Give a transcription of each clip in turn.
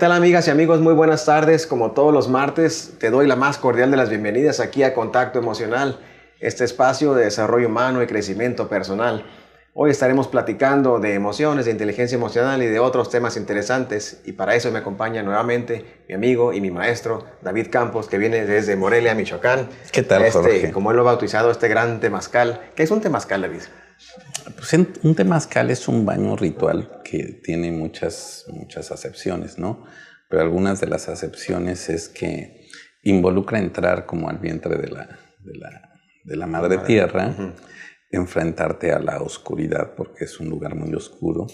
tal, amigas y amigos? Muy buenas tardes. Como todos los martes, te doy la más cordial de las bienvenidas aquí a Contacto Emocional, este espacio de desarrollo humano y crecimiento personal. Hoy estaremos platicando de emociones, de inteligencia emocional y de otros temas interesantes. Y para eso me acompaña nuevamente mi amigo y mi maestro, David Campos, que viene desde Morelia, Michoacán. ¿Qué tal, Jorge? Como él lo ha bautizado, este gran temazcal. ¿Qué es un temazcal, David? Pues un temazcal es un baño ritual que tiene muchas acepciones, ¿no? Pero algunas de las acepciones es que involucra entrar como al vientre de la madre tierra, enfrentarte a la oscuridad porque es un lugar muy oscuro,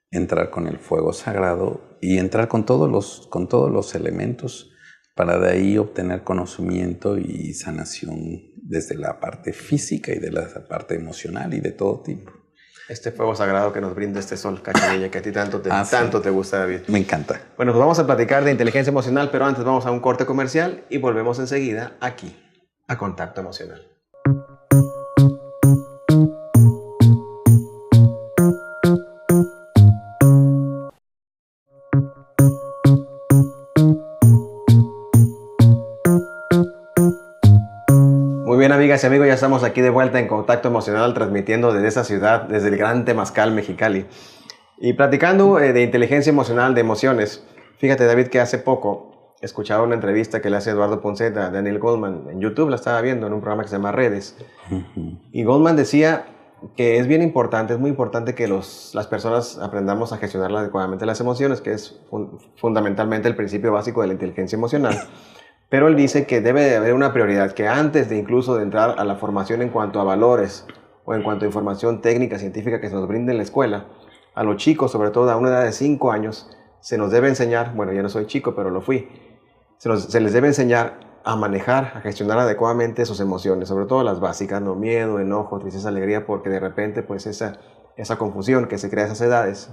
entrar con el fuego sagrado y entrar con todos los elementos para de ahí obtener conocimiento y sanación desde la parte física y de la parte emocional y de todo tipo. Este fuego sagrado que nos brinda este sol, Cachanilla, que a ti tanto te gusta, David. Me encanta. Bueno, pues vamos a platicar de inteligencia emocional, pero antes vamos a un corte comercial y volvemos enseguida aquí, a Contacto Emocional. Muy bien, amigas y amigos, ya estamos aquí de vuelta en Contacto Emocional, transmitiendo desde esa ciudad, desde el gran Temazcal, Mexicali. Y platicando de inteligencia emocional, de emociones. Fíjate, David, que hace poco escuchaba una entrevista que le hace Eduardo Ponceta a Daniel Goleman en YouTube, la estaba viendo en un programa que se llama Redes. Y Goleman decía que es bien importante, es muy importante que las personas aprendamos a gestionar adecuadamente las emociones, que es fundamentalmente el principio básico de la inteligencia emocional. Pero él dice que debe de haber una prioridad, que antes de incluso de entrar a la formación en cuanto a valores o en cuanto a información técnica, científica que se nos brinde en la escuela, a los chicos, sobre todo a una edad de 5 años, se nos debe enseñar, bueno, yo no soy chico, pero lo fui, se les debe enseñar a manejar, a gestionar adecuadamente sus emociones, sobre todo las básicas, ¿no? Miedo, enojo, tristeza, alegría, porque de repente pues esa confusión que se crea a esas edades,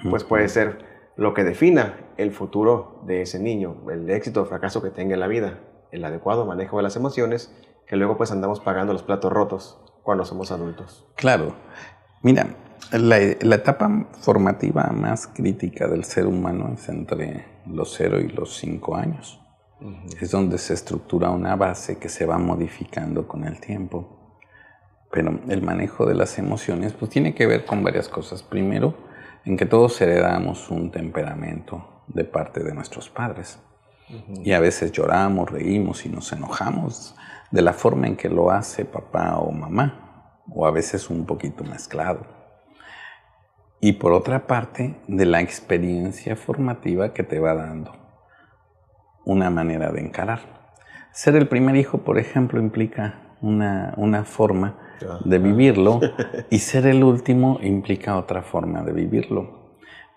pues puede ser lo que defina el futuro de ese niño, el éxito o fracaso que tenga en la vida, el adecuado manejo de las emociones, que luego pues andamos pagando los platos rotos cuando somos adultos. Claro. Mira, la etapa formativa más crítica del ser humano es entre los 0 y los 5 años. Es donde se estructura una base que se va modificando con el tiempo. Pero el manejo de las emociones pues tiene que ver con varias cosas. Primero, en que todos heredamos un temperamento de parte de nuestros padres. Y a veces lloramos, reímos y nos enojamos de la forma en que lo hace papá o mamá, o a veces un poquito mezclado. Y por otra parte, de la experiencia formativa que te va dando una manera de encarar. Ser el primer hijo, por ejemplo, implica una forma de vivirlo, y ser el último implica otra forma de vivirlo.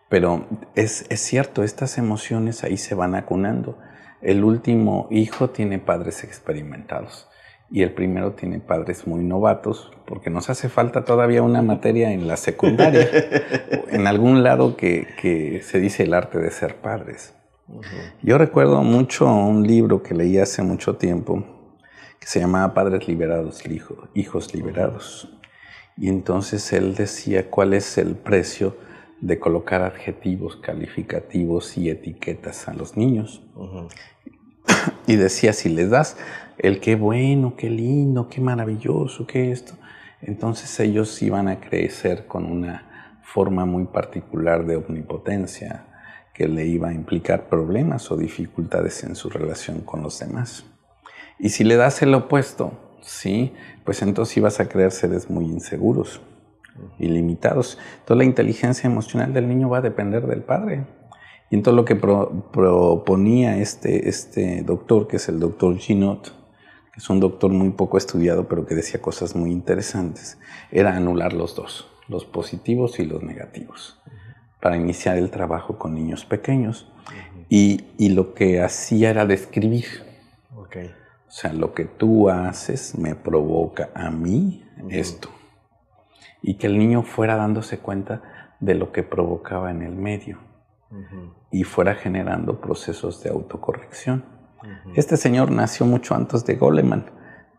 Pero es cierto, estas emociones ahí se van acunando. El último hijo tiene padres experimentados y el primero tiene padres muy novatos, porque nos hace falta todavía una materia en la secundaria, en algún lado que se dice el arte de ser padres. Yo recuerdo mucho un libro que leí hace mucho tiempo, que se llamaba Padres Liberados, Hijos Liberados. Y entonces él decía cuál es el precio de colocar adjetivos, calificativos y etiquetas a los niños. Y decía, si les das el qué bueno, qué lindo, qué maravilloso, qué esto, entonces ellos iban a crecer con una forma muy particular de omnipotencia que le iba a implicar problemas o dificultades en su relación con los demás. Y si le das el opuesto, sí, pues entonces ibas a crear seres muy inseguros y limitados. Entonces la inteligencia emocional del niño va a depender del padre. Y entonces lo que proponía este doctor, que es el doctor Ginot, que es un doctor muy poco estudiado, pero que decía cosas muy interesantes, era anular los dos, los positivos y los negativos, para iniciar el trabajo con niños pequeños. Y lo que hacía era describir. O sea, lo que tú haces me provoca a mí esto. Y que el niño fuera dándose cuenta de lo que provocaba en el medio. Y fuera generando procesos de autocorrección. Este señor nació mucho antes de Goleman,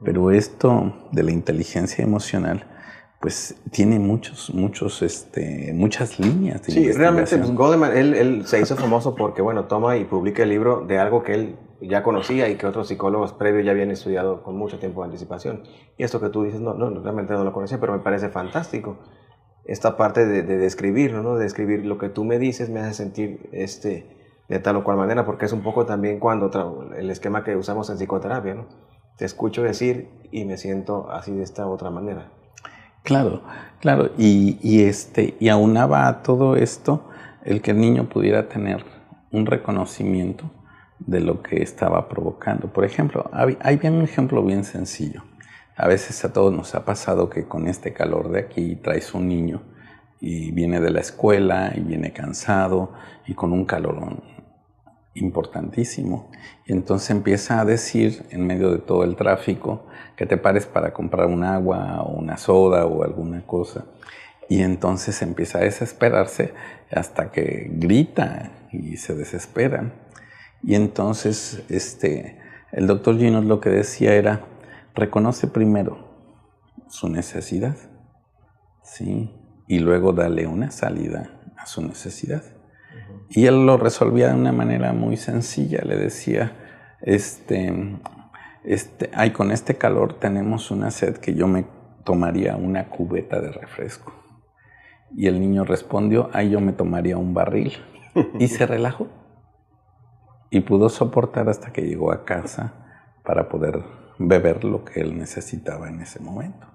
pero esto de la inteligencia emocional pues tiene muchas líneas de Sí, realmente investigación. Goleman, él se hizo famoso porque, bueno, toma y publica el libro de algo que él ya conocía y que otros psicólogos previos ya habían estudiado con mucho tiempo de anticipación. Y esto que tú dices, no, realmente no lo conocía, pero me parece fantástico. Esta parte de describirlo, ¿no? De describir lo que tú me dices me hace sentir de tal o cual manera, porque es un poco también cuando el esquema que usamos en psicoterapia, ¿no? Te escucho decir y me siento así de esta otra manera. Claro, claro, y aunaba a todo esto el que el niño pudiera tener un reconocimiento de lo que estaba provocando. Por ejemplo, hay bien un ejemplo bien sencillo. A veces a todos nos ha pasado que con este calor de aquí traes un niño y viene de la escuela y viene cansado y con un calorón importantísimo. Y entonces empieza a decir en medio de todo el tráfico que te pares para comprar un agua o una soda o alguna cosa. Y entonces empieza a desesperarse hasta que grita y se desespera. Y entonces el doctor Ginos lo que decía era, reconoce primero su necesidad, ¿sí? Y luego dale una salida a su necesidad. Y él lo resolvía de una manera muy sencilla. Le decía, ay, con este calor tenemos una sed que yo me tomaría una cubeta de refresco. Y el niño respondió, ay, yo me tomaría un barril. Y se relajó. Y pudo soportar hasta que llegó a casa para poder beber lo que él necesitaba en ese momento.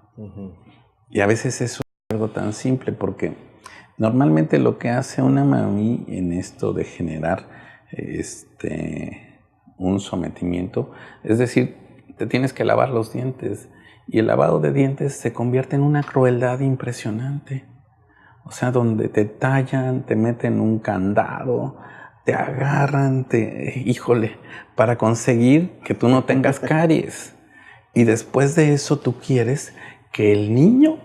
Y a veces eso es algo tan simple porque normalmente lo que hace una mami en esto de generar un sometimiento, es decir, te tienes que lavar los dientes y el lavado de dientes se convierte en una crueldad impresionante. O sea, donde te tallan, te meten un candado, te agarran, híjole, para conseguir que tú no tengas caries. Y después de eso tú quieres que el niño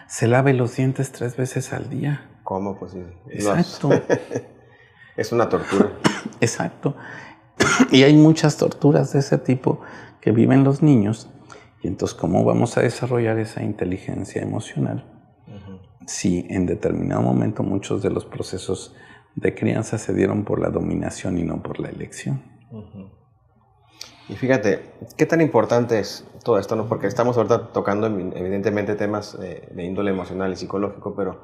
se lave los dientes 3 veces al día. ¿Cómo? Pues sí. Exacto. Es una tortura. Exacto. Y hay muchas torturas de ese tipo que viven los niños. Y entonces, ¿cómo vamos a desarrollar esa inteligencia emocional? Si en determinado momento muchos de los procesos de crianza se dieron por la dominación y no por la elección. Y fíjate, ¿qué tan importante es todo esto? ¿No? Porque estamos ahorita tocando evidentemente temas de índole emocional y psicológico, pero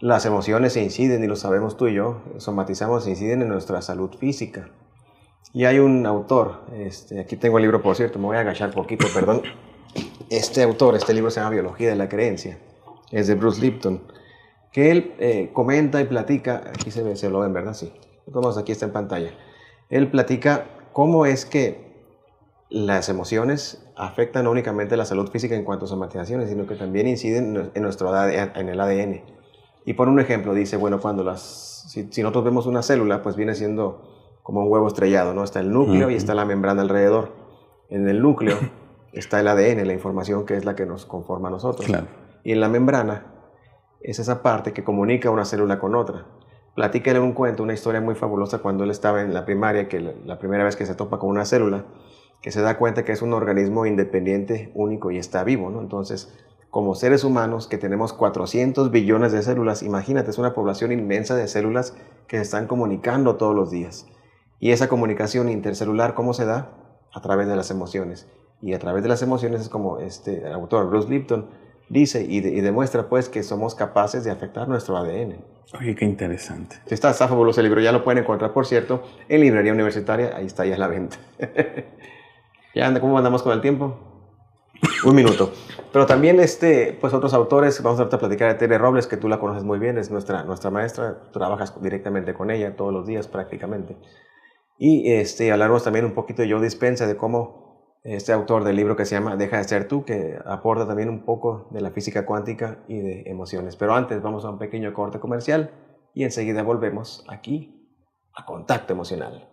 las emociones se inciden, y lo sabemos tú y yo, somatizamos, se inciden en nuestra salud física. Y hay un autor, aquí tengo el libro, por cierto, me voy a agachar poquito, perdón. Este libro se llama Biología de la Creencia, es de Bruce Lipton, que él comenta y platica, aquí se lo ven, ¿verdad? Sí, entonces aquí está en pantalla. Él platica cómo es que las emociones afectan no únicamente la salud física en cuanto a somatizaciones, sino que también inciden en nuestro ADN, en el ADN. Y por un ejemplo, dice, bueno, cuando si nosotros vemos una célula, pues viene siendo como un huevo estrellado, ¿no? Está el núcleo y está la membrana alrededor. En el núcleo está el ADN, la información que es la que nos conforma a nosotros. Claro. Y en la membrana es esa parte que comunica una célula con otra. Platícale un cuento, una historia muy fabulosa cuando él estaba en la primaria, que la primera vez que se topa con una célula, que se da cuenta que es un organismo independiente, único y está vivo, ¿no? Entonces, como seres humanos que tenemos 400 billones de células, imagínate, es una población inmensa de células que se están comunicando todos los días. Y esa comunicación intercelular, ¿cómo se da? A través de las emociones. Y a través de las emociones es como este autor, Bruce Lipton, dice y demuestra pues que somos capaces de afectar nuestro ADN. Oye, qué interesante. Está fabuloso el libro, ya lo pueden encontrar, por cierto, en Librería Universitaria, ahí está ya a la venta. ¿Ya anda? ¿Cómo andamos con el tiempo? 1 minuto. Pero también pues otros autores, vamos a platicar de Tere Robles, que tú la conoces muy bien, es nuestra maestra, tú trabajas directamente con ella todos los días prácticamente. Y hablarnos también un poquito de Joe Dispenza, de cómo este autor del libro que se llama Deja de ser tú, que aporta también un poco de la física cuántica y de emociones. Pero antes vamos a un pequeño corte comercial y enseguida volvemos aquí a Contacto Emocional.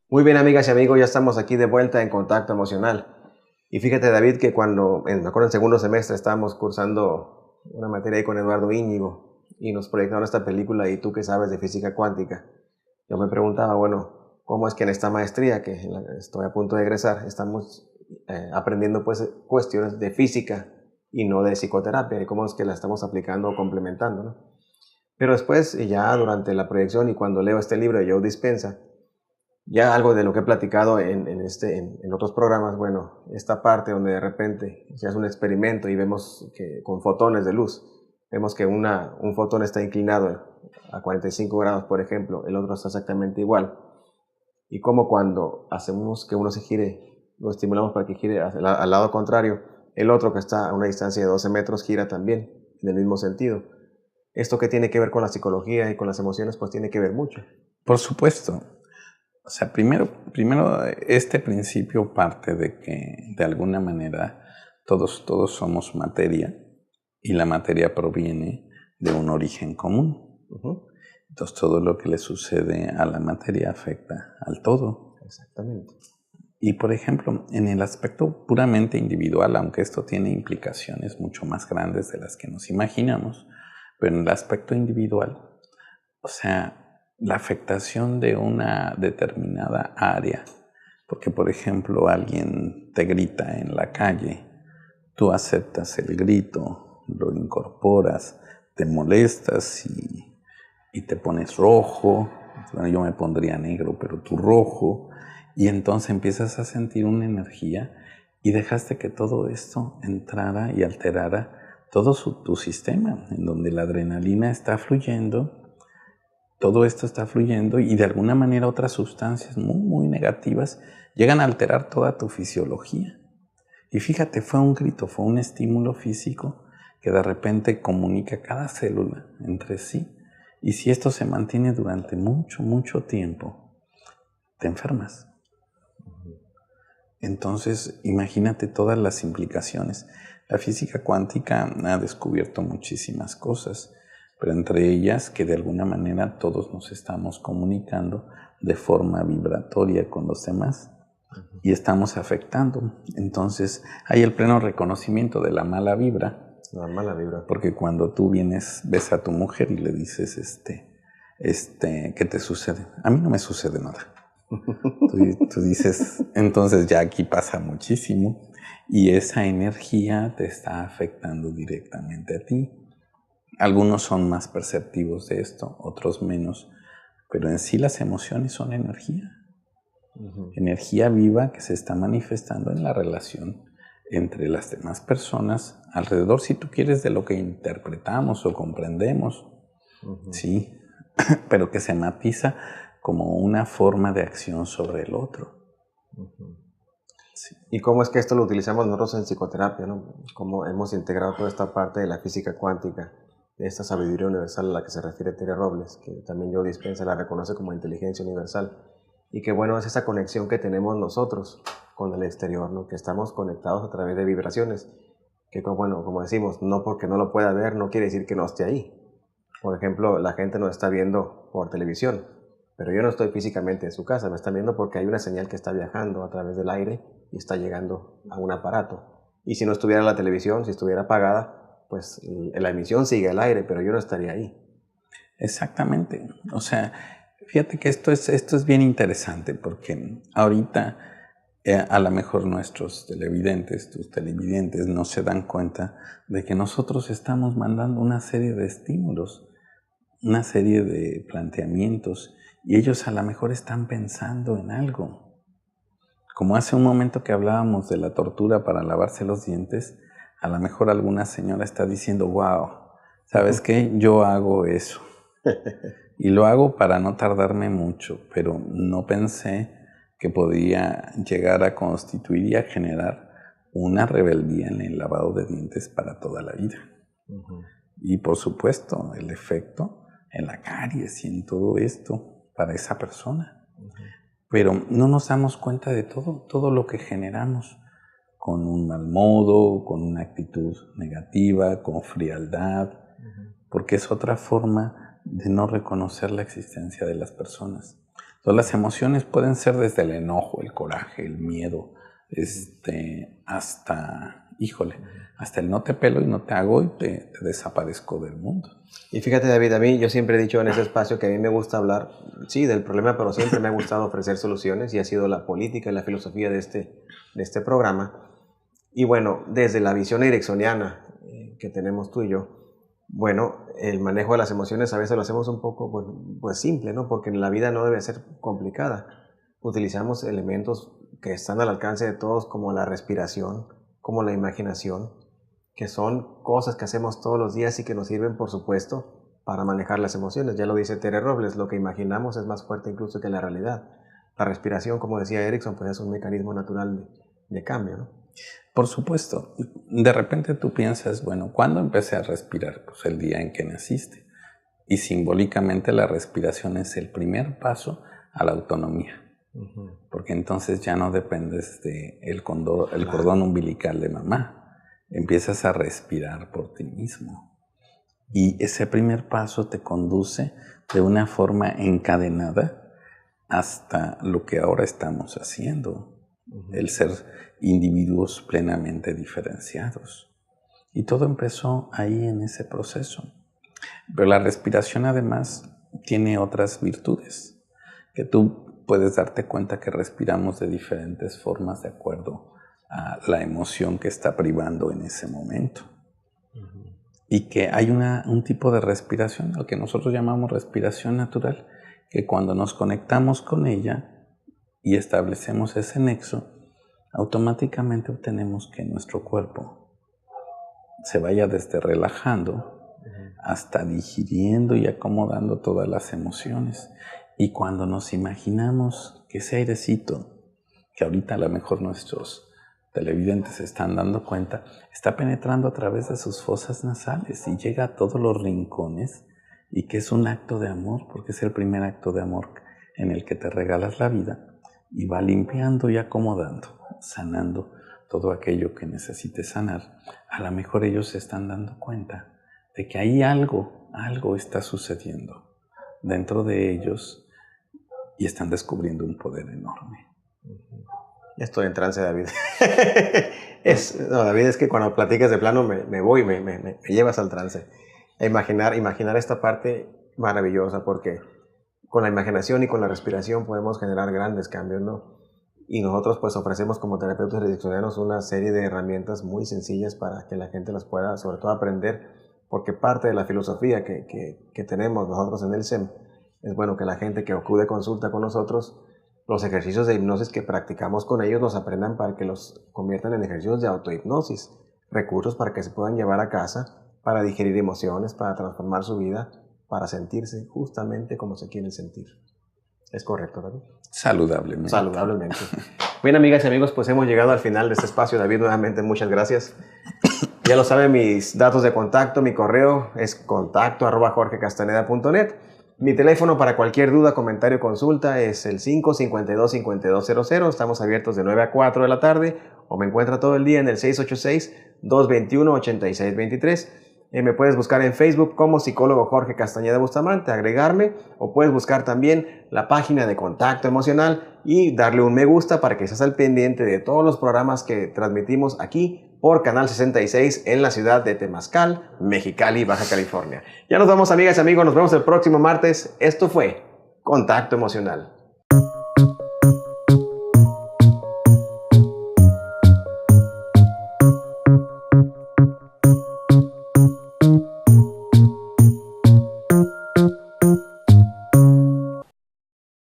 Muy bien, amigas y amigos, ya estamos aquí de vuelta en Contacto Emocional. Y fíjate, David, que me acuerdo en segundo semestre estábamos cursando una materia ahí con Eduardo Íñigo y nos proyectaron esta película y tú que sabes de física cuántica, yo me preguntaba, bueno, ¿cómo es que en esta maestría, que estoy a punto de egresar, estamos aprendiendo pues cuestiones de física y no de psicoterapia y cómo es que la estamos aplicando o complementando, ¿no? Pero después, ya durante la proyección y cuando leo este libro de Joe Dispenza, ya algo de lo que he platicado en otros programas, bueno, esta parte donde de repente se hace un experimento y vemos que con fotones de luz, vemos que un fotón está inclinado a 45 grados, por ejemplo, el otro está exactamente igual. Y como cuando hacemos que uno se gire, lo estimulamos para que gire al lado contrario, el otro que está a una distancia de 12 metros gira también, en el mismo sentido. Esto que tiene que ver con la psicología y con las emociones, pues tiene que ver mucho. Por supuesto. O sea, primero este principio parte de que de alguna manera todos somos materia y la materia proviene de un origen común. Entonces todo lo que le sucede a la materia afecta al todo. Exactamente. Y por ejemplo, en el aspecto puramente individual, aunque esto tiene implicaciones mucho más grandes de las que nos imaginamos, pero en el aspecto individual, o sea, la afectación de una determinada área, porque por ejemplo alguien te grita en la calle, tú aceptas el grito, lo incorporas, te molestas y te pones rojo, bueno, yo me pondría negro, pero tú rojo, y entonces empiezas a sentir una energía y dejaste que todo esto entrara y alterara todo tu sistema, en donde la adrenalina está fluyendo. Todo esto está fluyendo y de alguna manera otras sustancias muy, muy negativas llegan a alterar toda tu fisiología. Y fíjate, fue un grito, fue un estímulo físico que de repente comunica cada célula entre sí. Y si esto se mantiene durante mucho, mucho tiempo, te enfermas. Entonces, imagínate todas las implicaciones. La física cuántica ha descubierto muchísimas cosas, pero entre ellas que de alguna manera todos nos estamos comunicando de forma vibratoria con los demás y estamos afectando. Entonces hay el pleno reconocimiento de la mala vibra. La mala vibra. Porque cuando tú ves a tu mujer y le dices, ¿qué te sucede? A mí no me sucede nada. Tú dices, entonces ya aquí pasa muchísimo y esa energía te está afectando directamente a ti. Algunos son más perceptivos de esto, otros menos, pero en sí las emociones son energía. Energía viva que se está manifestando en la relación entre las demás personas alrededor, si tú quieres, de lo que interpretamos o comprendemos, sí, pero que se matiza como una forma de acción sobre el otro. Sí. ¿Y cómo es que esto lo utilizamos nosotros en psicoterapia, ¿no? Cómo hemos integrado toda esta parte de la física cuántica, de esta sabiduría universal a la que se refiere Terry Robles, que también Joe Dispenza la reconoce como inteligencia universal. Y que bueno, es esa conexión que tenemos nosotros con el exterior, ¿no? Que estamos conectados a través de vibraciones, que bueno, como decimos, no porque no lo pueda ver, no quiere decir que no esté ahí. Por ejemplo, la gente nos está viendo por televisión, pero yo no estoy físicamente en su casa, me están viendo porque hay una señal que está viajando a través del aire y está llegando a un aparato. Y si no estuviera la televisión, si estuviera apagada, pues la emisión sigue al aire, pero yo no estaría ahí. Exactamente. O sea, fíjate que esto es bien interesante porque ahorita a lo mejor nuestros televidentes, tus televidentes, no se dan cuenta de que nosotros estamos mandando una serie de estímulos, una serie de planteamientos y ellos a lo mejor están pensando en algo. Como hace un momento que hablábamos de la tortura para lavarse los dientes, a lo mejor alguna señora está diciendo, wow, ¿sabes qué? Yo hago eso. Y lo hago para no tardarme mucho, pero no pensé que podía llegar a constituir y a generar una rebeldía en el lavado de dientes para toda la vida. Y por supuesto, el efecto en la caries y en todo esto para esa persona. Pero no nos damos cuenta de todo lo que generamos con un mal modo, con una actitud negativa, con frialdad, porque es otra forma de no reconocer la existencia de las personas. Entonces las emociones pueden ser desde el enojo, el coraje, el miedo, hasta, híjole, hasta el no te pelo y no te hago y te desaparezco del mundo. Y fíjate, David, a mí, yo siempre he dicho en ese espacio que a mí me gusta hablar, sí, del problema, pero siempre me ha gustado ofrecer soluciones y ha sido la política y la filosofía de este programa. Y bueno, desde la visión ericksoniana que tenemos tú y yo, bueno, el manejo de las emociones a veces lo hacemos un poco pues simple, ¿no? Porque la vida no debe ser complicada. Utilizamos elementos que están al alcance de todos, como la respiración, como la imaginación, que son cosas que hacemos todos los días y que nos sirven, por supuesto, para manejar las emociones. Ya lo dice Tere Robles, lo que imaginamos es más fuerte incluso que la realidad. La respiración, como decía Erickson, pues es un mecanismo natural de cambio, ¿no? Por supuesto. De repente tú piensas, bueno, ¿cuándo empecé a respirar? Pues el día en que naciste. Y simbólicamente la respiración es el primer paso a la autonomía. Porque entonces ya no dependes del cordón umbilical de mamá. Empiezas a respirar por ti mismo. Y ese primer paso te conduce de una forma encadenada hasta lo que ahora estamos haciendo. El ser individuos plenamente diferenciados. Y todo empezó ahí en ese proceso. Pero la respiración además tiene otras virtudes, que tú puedes darte cuenta que respiramos de diferentes formas de acuerdo a la emoción que está privando en ese momento. Y que hay un tipo de respiración, al que nosotros llamamos respiración natural, que cuando nos conectamos con ella y establecemos ese nexo, automáticamente obtenemos que nuestro cuerpo se vaya desde relajando hasta digiriendo y acomodando todas las emociones. Y cuando nos imaginamos que ese airecito, que ahorita a lo mejor nuestros televidentes se están dando cuenta, está penetrando a través de sus fosas nasales y llega a todos los rincones, y que es un acto de amor, porque es el primer acto de amor en el que te regalas la vida, y va limpiando y acomodando, sanando todo aquello que necesite sanar. A lo mejor ellos se están dando cuenta de que ahí algo está sucediendo dentro de ellos y están descubriendo un poder enorme. Estoy en trance, David. David, es que cuando platicas de plano me llevas al trance. A imaginar esta parte maravillosa, porque con la imaginación y con la respiración podemos generar grandes cambios, ¿no? Y nosotros pues ofrecemos como terapeutas ericksonianos una serie de herramientas muy sencillas para que la gente las pueda sobre todo aprender, porque parte de la filosofía que tenemos nosotros en el SEM es bueno que la gente que acude a consulta con nosotros, los ejercicios de hipnosis que practicamos con ellos los aprendan para que los conviertan en ejercicios de autohipnosis, recursos para que se puedan llevar a casa, para digerir emociones, para transformar su vida, para sentirse justamente como se quieren sentir. ¿Es correcto, David? Saludablemente. Saludablemente. Bien, amigas y amigos, pues hemos llegado al final de este espacio. David, nuevamente, muchas gracias. Ya lo saben, mis datos de contacto, mi correo es contacto@jorgecastaneda.net. Mi teléfono para cualquier duda, comentario, consulta es el 552-5200. Estamos abiertos de 9 a 4 de la tarde, o me encuentra todo el día en el 686-221-8623. Me puedes buscar en Facebook como psicólogo Jorge Castañeda Bustamante, agregarme, o puedes buscar también la página de Contacto Emocional y darle un me gusta para que estés al pendiente de todos los programas que transmitimos aquí por Canal 66 en la ciudad de Temazcal, Mexicali, Baja California. Ya nos vamos, amigas y amigos, nos vemos el próximo martes. Esto fue Contacto Emocional.